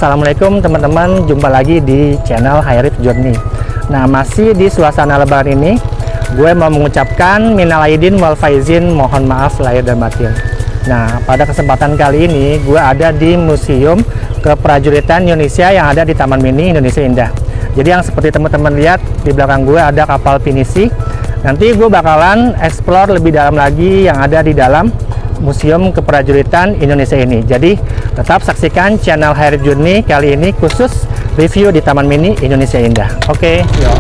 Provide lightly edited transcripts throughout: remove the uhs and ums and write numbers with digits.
Assalamualaikum teman-teman, jumpa lagi di channel Hairif Journey. Nah, masih di suasana lebaran ini, gue mau mengucapkan minal aidin wal faizin, mohon maaf lahir dan batin. Nah, pada kesempatan kali ini gue ada di Museum Keprajuritan Indonesia yang ada di Taman Mini Indonesia Indah. Jadi yang seperti teman-teman lihat di belakang gue ada kapal pinisi. Nanti gue bakalan explore lebih dalam lagi yang ada di dalam Museum Keprajuritan Indonesia ini. Jadi tetap saksikan channel Hairif Journey kali ini khusus review di Taman Mini Indonesia Indah. Oke, yuk.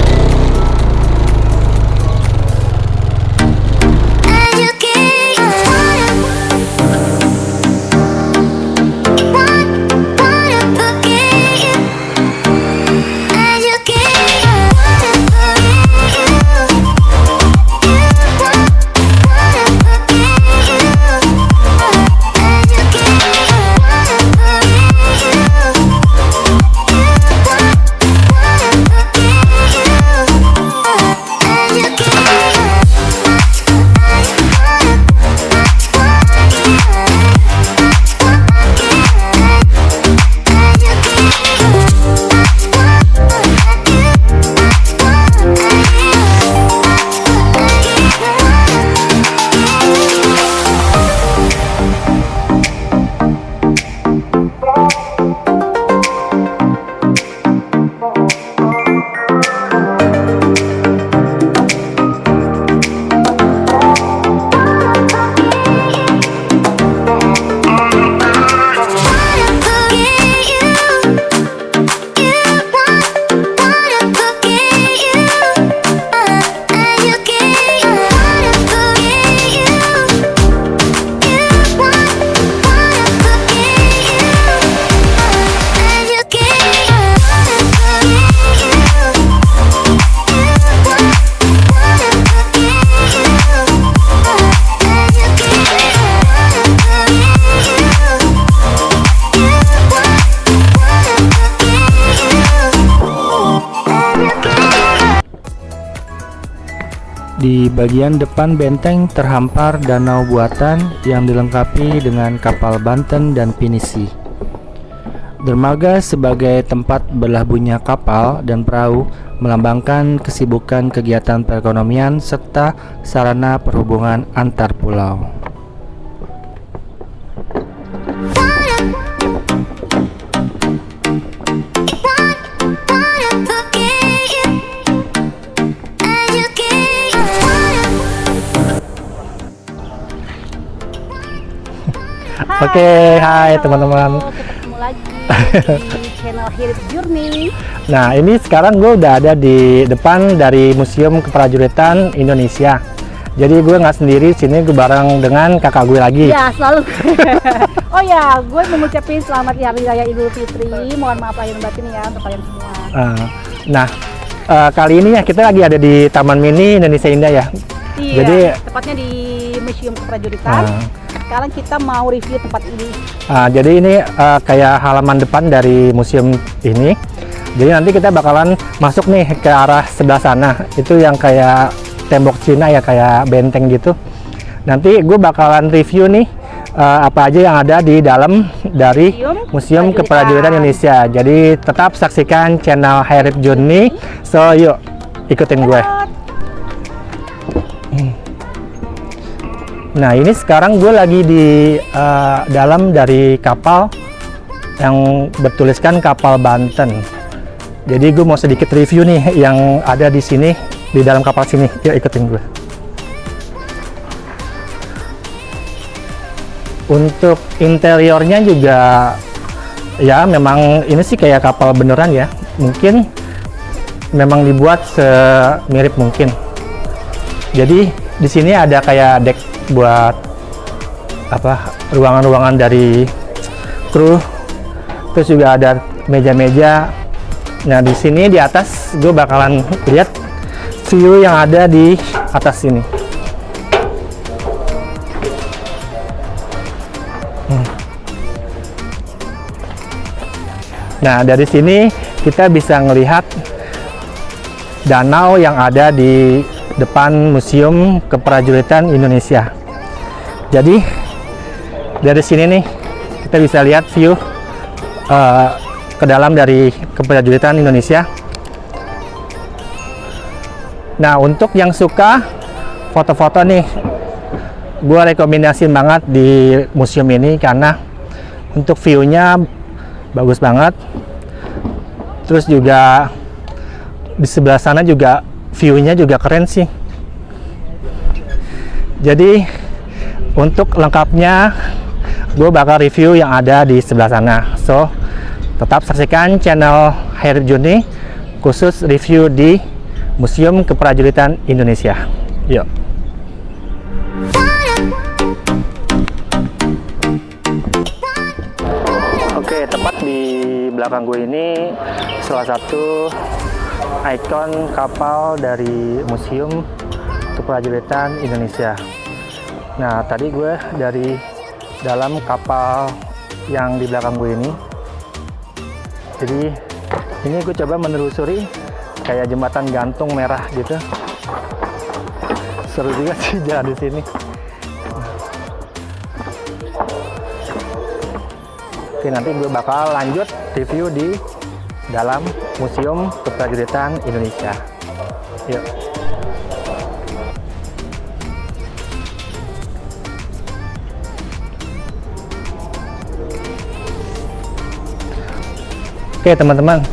Di bagian depan benteng terhampar danau buatan yang dilengkapi dengan kapal Banten dan pinisi. Dermaga sebagai tempat berlabuhnya kapal dan perahu melambangkan kesibukan kegiatan perekonomian serta sarana perhubungan antar pulau. Oke, hai teman-teman. Kita ketemu lagi di channel Hairif Journey. Nah, ini sekarang gue udah ada di depan dari Museum Keprajuritan Indonesia. Jadi gue nggak sendiri, sini gue bareng dengan kakak gue lagi. Ya, selalu. Oh ya, gue mau ngucapin selamat Hari Raya Idul Fitri. Mohon maaf lahir dan batin ya untuk kalian semua. Nah, kali ini ya kita lagi ada di Taman Mini Indonesia Indah ya. Iya, jadi tepatnya di Museum Keprajuritan. Sekarang kita mau review tempat ini. Jadi ini kayak halaman depan dari museum ini. Jadi nanti kita bakalan masuk nih ke arah sebelah sana. Itu yang kayak tembok Cina ya, kayak benteng gitu. Nanti gue bakalan review nih apa aja yang ada di dalam dari Museum Keprajuritan Indonesia. Jadi tetap saksikan channel Hairif Journey. So yuk ikutin gue. Nah, ini sekarang gue lagi di dalam dari kapal yang bertuliskan kapal Banten. Jadi gue mau sedikit review nih yang ada di sini, di dalam kapal sini. Yuk ikutin gue. Untuk interiornya juga ya memang ini sih kayak kapal beneran ya. Mungkin memang dibuat semirip mungkin. Jadi di sini ada kayak deck buat apa, ruangan-ruangan dari kru, terus juga ada meja-meja. Nah, di sini di atas gue bakalan lihat view yang ada di atas sini. Nah, dari sini kita bisa ngelihat danau yang ada di depan Museum Keprajuritan Indonesia. Jadi dari sini nih kita bisa lihat view ke dalam dari keprajuritan Indonesia. Nah, untuk yang suka foto-foto nih, gue rekomendasiin banget di museum ini karena untuk view-nya bagus banget. Terus juga di sebelah sana juga view-nya juga keren sih. Jadi untuk lengkapnya gue bakal review yang ada di sebelah sana. So tetap saksikan channel HyRip Journey khusus review di Museum Keprajuritan Indonesia. Yuk. Oke, tepat di belakang gue ini salah satu ikon kapal dari Museum Keprajuritan Indonesia. Nah, tadi gue dari dalam kapal yang di belakang gue ini. Jadi ini gue coba menelusuri kayak jembatan gantung merah gitu. Seru juga sih jalan di sini. Oke, nanti gue bakal lanjut review di dalam Museum Keprajuritan Indonesia. Yuk. Oke teman-teman,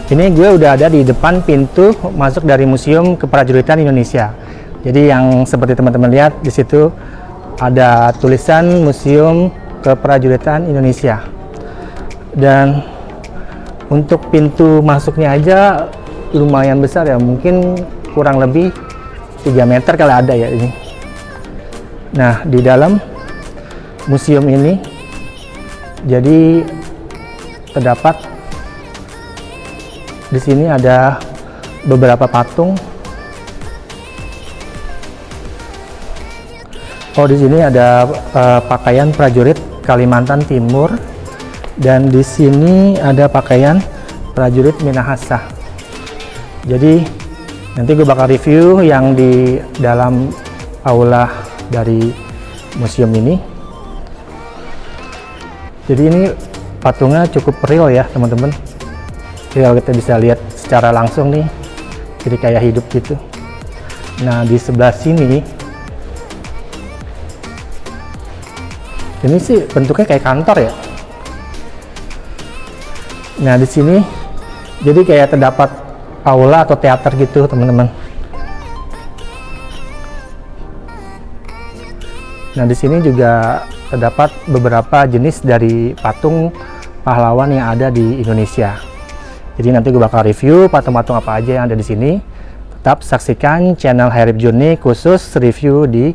ini gue udah ada di depan pintu masuk dari Museum Keprajuritan Indonesia. Jadi yang seperti teman-teman lihat di situ ada tulisan Museum Keprajuritan Indonesia. Dan untuk pintu masuknya aja lumayan besar ya, mungkin kurang lebih 3 meter kalau ada ya ini. Nah, di dalam museum ini jadi terdapat di sini ada beberapa patung. Oh, di sini ada pakaian prajurit Kalimantan Timur. Dan di sini ada pakaian prajurit Minahasa. Jadi nanti gue bakal review yang di dalam aula dari museum ini. Jadi ini patungnya cukup real ya teman-teman. Kalau kita bisa lihat secara langsung nih, jadi kayak hidup gitu. Nah, di sebelah sini ini sih bentuknya kayak kantor ya. Nah, di sini jadi kayak terdapat aula atau teater gitu, teman-teman. Nah, di sini juga terdapat beberapa jenis dari patung pahlawan yang ada di Indonesia. Jadi nanti gue bakal review patung-patung apa aja yang ada di sini. Tetap saksikan channel HyRip Journey khusus review di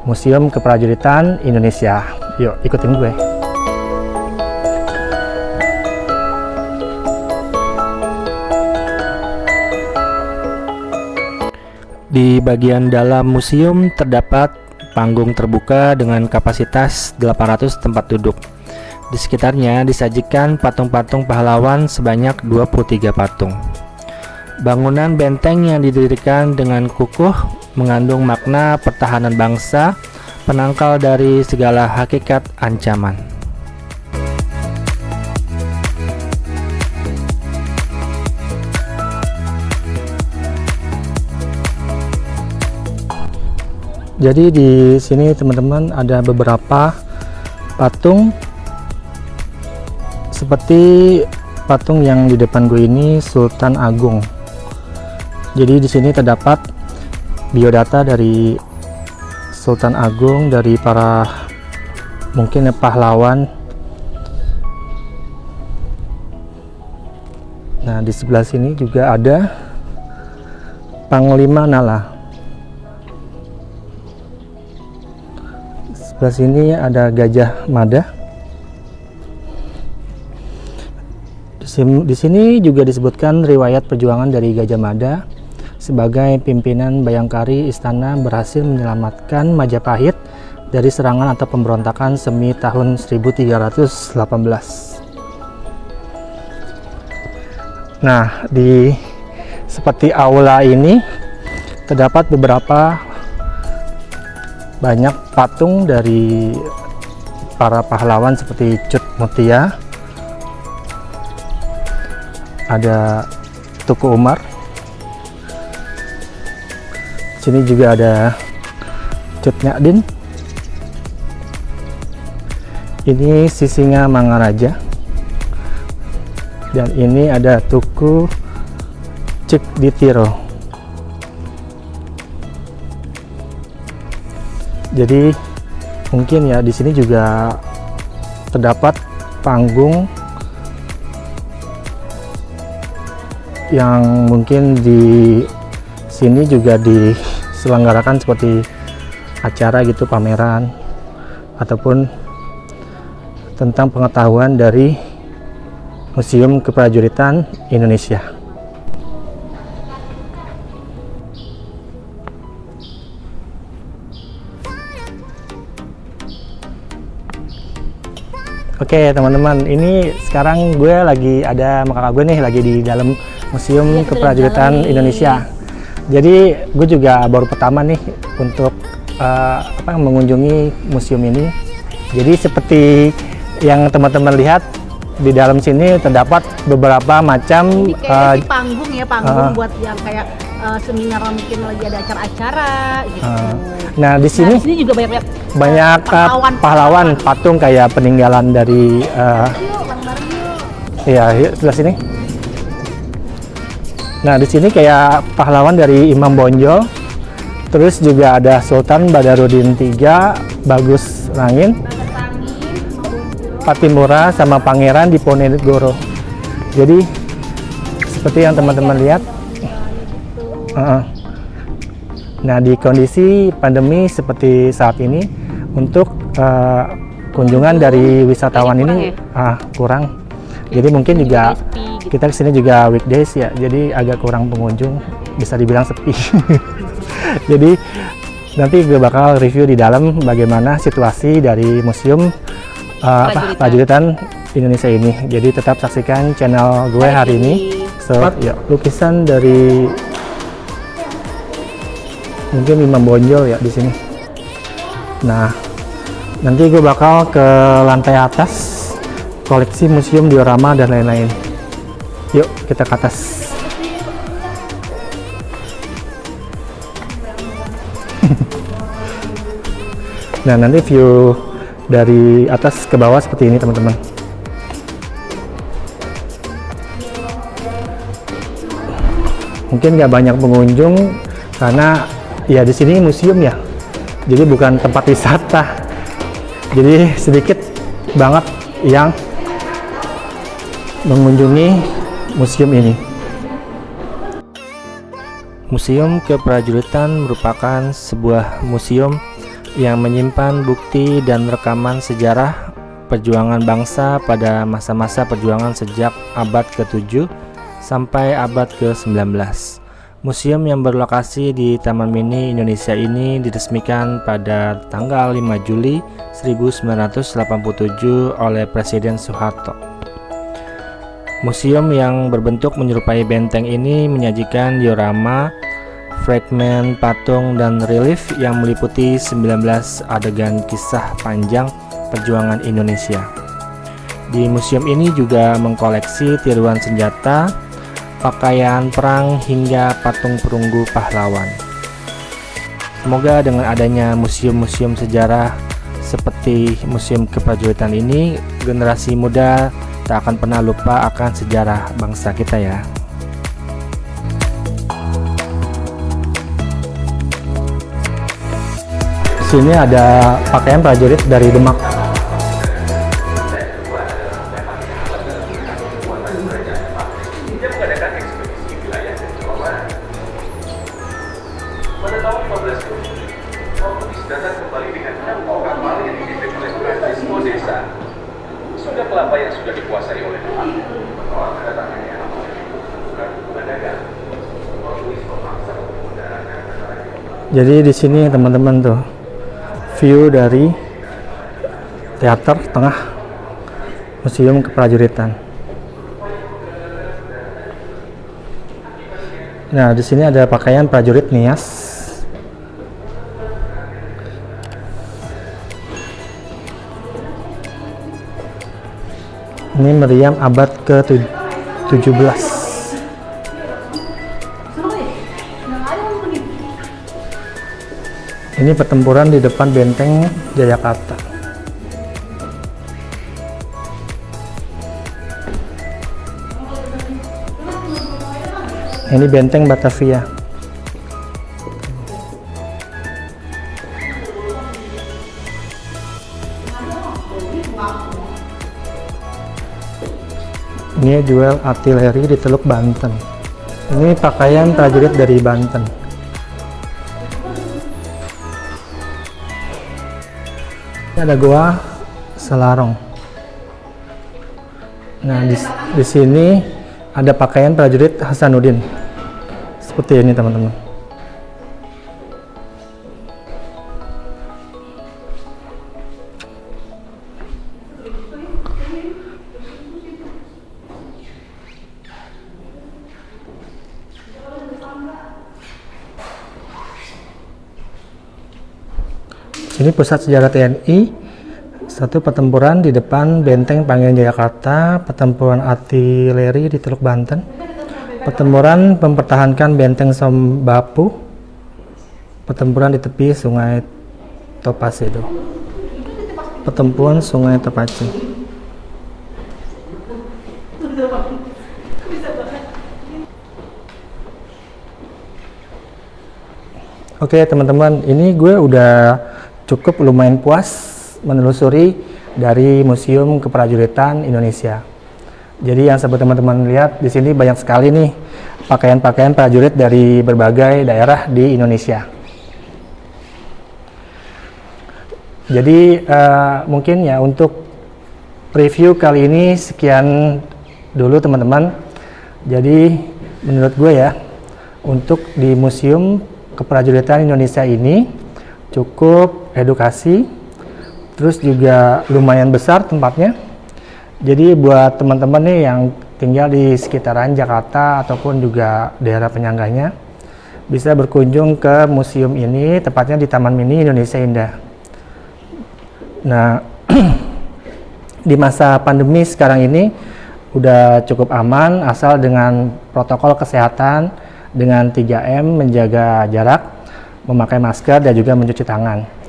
Museum Keprajuritan Indonesia. Yuk, ikutin gue. Di bagian dalam museum terdapat panggung terbuka dengan kapasitas 800 tempat duduk. Di sekitarnya disajikan patung-patung pahlawan sebanyak 23 patung. Bangunan benteng yang didirikan dengan kukuh mengandung makna pertahanan bangsa, penangkal dari segala hakikat ancaman. Jadi di sini teman-teman ada beberapa patung seperti patung yang di depan gue ini Sultan Agung. Jadi di sini terdapat biodata dari Sultan Agung, dari para mungkin pahlawan. Nah, di sebelah sini juga ada Panglima Nala. Sebelah sini ada Gajah Mada. Di sini juga disebutkan riwayat perjuangan dari Gajah Mada sebagai pimpinan Bayangkari Istana berhasil menyelamatkan Majapahit dari serangan atau pemberontakan semi tahun 1318. Nah, di seperti aula ini terdapat beberapa banyak patung dari para pahlawan seperti Cut Mutia. ada Tuku Umar. Sini juga ada Cut Nyadin. Ini Sisinga Mangaraja. Dan ini ada Tuku Cik Ditiro. Jadi mungkin ya di sini juga terdapat panggung yang mungkin di sini juga diselenggarakan seperti acara gitu, pameran ataupun tentang pengetahuan dari Museum Keprajuritan Indonesia. Oke teman-teman, ini sekarang gue lagi ada sama kakak gue nih, lagi di dalam Museum Keprajuritan Indonesia. Jadi gue juga baru pertama nih untuk mengunjungi museum ini. Jadi seperti yang teman-teman lihat di dalam sini terdapat beberapa macam ini kayak panggung ya, panggung buat yang kayak seminar, mungkin lagi ada acara-acara gitu. Nah di sini juga banyak pahlawan patung kayak peninggalan dari sebelah sini. Nah di sini kayak pahlawan dari Imam Bonjol, terus juga ada Sultan Badarudin III, Bagus Rangin, Patimura, sama Pangeran Diponegoro. Jadi seperti yang teman-teman lihat. Nah di kondisi pandemi seperti saat ini, untuk kunjungan dari wisatawan ini kurang. Jadi mungkin juga kita kesini juga weekdays ya, jadi agak kurang pengunjung, bisa dibilang sepi. Jadi nanti gue bakal review di dalam bagaimana situasi dari Museum Prajuritan Indonesia ini. Jadi tetap saksikan channel gue hari ini. So, ya, lukisan dari mungkin Imam Bonjol ya di sini. Nah, nanti gue bakal ke lantai atas koleksi museum diorama dan lain-lain. Yuk kita ke atas. Nah nanti view dari atas ke bawah seperti ini teman-teman. Mungkin nggak banyak pengunjung karena ya di sini museum ya, jadi bukan tempat wisata. Jadi sedikit banget yang mengunjungi museum ini. Museum Keprajuritan merupakan sebuah museum yang menyimpan bukti dan rekaman sejarah perjuangan bangsa pada masa-masa perjuangan sejak abad ke-7 sampai abad ke-19. Museum yang berlokasi di Taman Mini Indonesia ini diresmikan pada tanggal 5 Juli 1987 oleh Presiden Soeharto. Museum yang berbentuk menyerupai benteng ini menyajikan diorama, fragmen patung, dan relief yang meliputi 19 adegan kisah panjang perjuangan Indonesia. Di museum ini juga mengkoleksi tiruan senjata, pakaian perang, hingga patung perunggu pahlawan. Semoga dengan adanya museum-museum sejarah seperti Museum Keprajuritan ini, generasi muda tak akan pernah lupa akan sejarah bangsa kita ya. Sini ada pakaian prajurit dari Demak. Pada tahun 1520, Portugis datang kembali dengan kapal yang dipimpin oleh Francisco de Sá. Sudah kelapa yang sudah dikuasai oleh Jepang. Menolak kedatangannya, bukan hubungan dagang. Portugis memaksa mendarat. Jadi di sini teman-teman tuh view dari teater tengah Museum Keprajuritan. Nah, di sini ada pakaian prajurit Nias. Ini meriam abad ke-17. Ini pertempuran di depan benteng Jayakarta. Ini benteng Batavia. Ini duel artileri di Teluk Banten. Ini pakaian prajurit dari Banten. Ini ada Goa Selarong. Nah, di sini ada pakaian prajurit Hasanuddin. Seperti ini, teman-teman. Ini pusat sejarah TNI. Satu pertempuran di depan benteng Pangilihan Jayakarta, pertempuran artileri di Teluk Banten, pertempuran mempertahankan benteng Sombapu, pertempuran di tepi Sungai Topasedo, pertempuran Sungai Topace. Oke teman-teman, ini gue udah cukup lumayan puas menelusuri dari Museum Keprajuritan Indonesia. Jadi yang seperti teman-teman lihat di sini banyak sekali nih pakaian-pakaian prajurit dari berbagai daerah di Indonesia. Jadi mungkin ya untuk review kali ini sekian dulu teman-teman. Jadi menurut gue ya, untuk di Museum Keprajuritan Indonesia ini cukup edukasi, terus juga lumayan besar tempatnya. Jadi buat teman-teman nih yang tinggal di sekitaran Jakarta ataupun juga daerah penyangganya, bisa berkunjung ke museum ini, tepatnya di Taman Mini Indonesia Indah. Nah, di masa pandemi sekarang ini udah cukup aman asal dengan protokol kesehatan dengan 3M, menjaga jarak, memakai masker, dan juga mencuci tangan.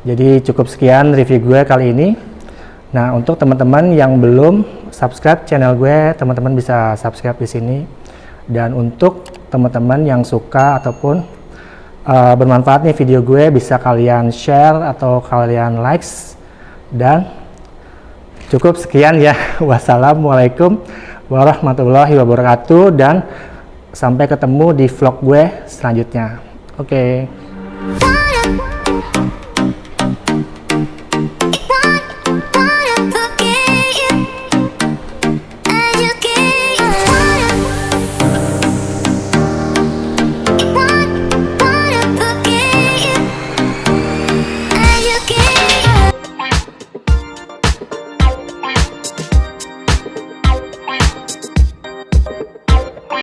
Jadi cukup sekian review gue kali ini. Nah, untuk teman-teman yang belum subscribe channel gue, teman-teman bisa subscribe di sini. Dan untuk teman-teman yang suka ataupun bermanfaat nih video gue, bisa kalian share atau kalian likes. Dan cukup sekian ya. Wassalamualaikum warahmatullahi wabarakatuh, dan sampai ketemu di vlog gue selanjutnya. Oke.